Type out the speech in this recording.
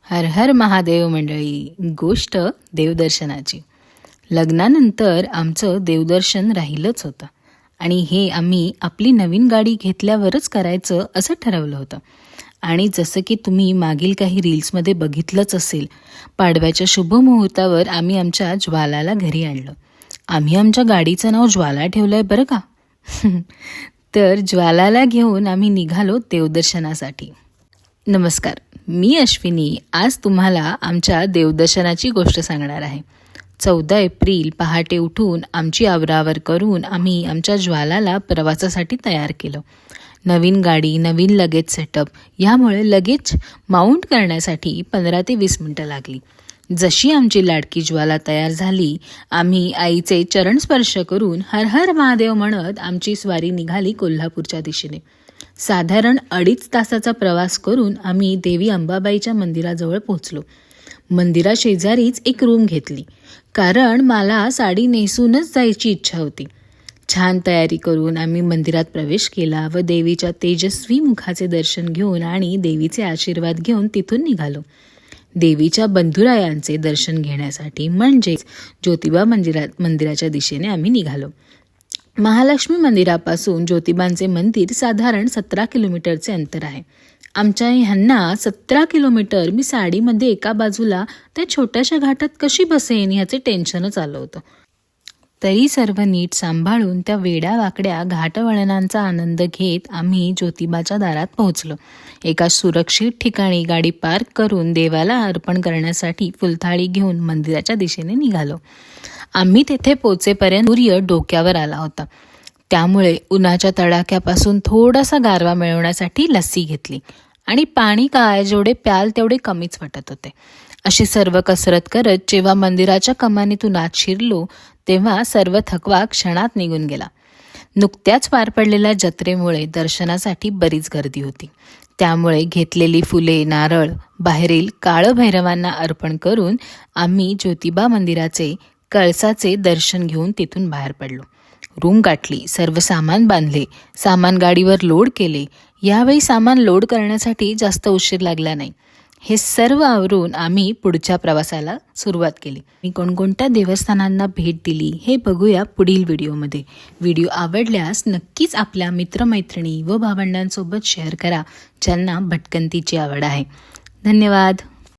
हर हर महादेव मंडळी. गोष्ट देवदर्शनाची. लग्नानंतर आमचं देवदर्शन राहिलंच होतं आणि हे आम्ही आपली नवीन गाडी घेतल्यावरच करायचं असं ठरवलं होतं. आणि जसं की तुम्ही मागील काही रील्समध्ये बघितलंच असेल, पाडव्याच्या शुभमुहूर्तावर आम्ही आमच्या ज्वालाला घरी आणलं. आम्ही आमच्या गाडीचं नाव ज्वाला ठेवलं आहे बरं का. तर ज्वालाला घेऊन आम्ही निघालो देवदर्शनासाठी. नमस्कार, मी अश्विनी. आज तुम्हाला आमच्या देवदर्शनाची गोष्ट सांगणार आहे. 14 एप्रिल पहाटे उठून आमची आवरावर करून आम्ही आमच्या ज्वालाला प्रवासासाठी तयार केलं. नवीन गाडी, नवीन लगेज सेटअप, यामुळे लगेच माउंट करण्यासाठी 15 ते 20 मिनटं लागली. जशी आमची लाडकी ज्वाला तयार झाली, आम्ही आईचे चरण स्पर्श करून हर हर महादेव म्हणत आमची स्वारी निघाली कोल्हापूरच्या दिशेने. साधारण 2.5 तासाचा प्रवास करून आम्ही देवी अंबाबाईच्या मंदिराजवळ पोहोचलो. मंदिराशेजारीच एक रूम घेतली, कारण मला साडी नेसूनच जायची इच्छा होती. छान तयारी करून आम्ही मंदिरात प्रवेश केला व देवीच्या तेजस्वी मुखाचे दर्शन घेऊन आणि देवीचे आशीर्वाद घेऊन तिथून निघालो. देवीच्या बंधुरायांचे दर्शन घेण्यासाठी, म्हणजेच ज्योतिबा मंदिराच्या दिशेने आम्ही निघालो. महालक्ष्मी मंदिरापासून ज्योतिबांचे मंदिर साधारण 17 किलोमीटरचे अंतर आहे. आमच्या ह्यांना 17 किलोमीटर मी साडीमध्ये एका बाजूला त्या छोट्याशा घाटात कशी बसेन ह्याचे टेन्शनच आलं होतं. तरी सर्व नीट सांभाळून त्या वेड्या वाकड्या घाटवळणांचा आनंद घेत आम्ही ज्योतिबाच्या दारात पोहोचलो. एका सुरक्षित ठिकाणी गाडी पार्क करून देवाला अर्पण करण्यासाठी फुलथाळी घेऊन मंदिराच्या दिशेने निघालो. आम्ही तेथे पोचेपर्यंत सूर्य डोक्यावर आला होता, त्यामुळे उन्हाच्या तडाख्यापासून थोडासा गारवा मिळवण्यासाठी लस्सी घेतली आणि पाणी काय जेवढे प्याल तेवढे कमीच वाटत होते. अशी सर्व कसरत करत जेव्हा मंदिराच्या कमानीतून आत शिरलो, तेव्हा सर्व थकवा क्षणात निघून गेला. नुकत्याच पार पडलेल्या जत्रेमुळे दर्शनासाठी बरीच गर्दी होती, त्यामुळे घेतलेली फुले, नारळ बाहेरील काळभैरवांना अर्पण करून आम्ही ज्योतिबा मंदिराचे कळसाचे दर्शन घेऊन तिथून बाहेर पडलो. रूम गाठली, सर्व सामान बांधले, सामान गाडीवर लोड केले. यावेळी सामान लोड करण्यासाठी जास्त उशीर लागला नाही. हे सर्व आवरून आम्ही पुढच्या प्रवासाला सुरुवात केली. मी कोणकोणत्या देवस्थानांना भेट दिली हे बघूया पुढील व्हिडिओमध्ये. व्हिडिओ आवडल्यास नक्कीच आपल्या मित्रमैत्रिणी व भावंडांसोबत शेअर करा, ज्यांना भटकंतीची आवड आहे. धन्यवाद.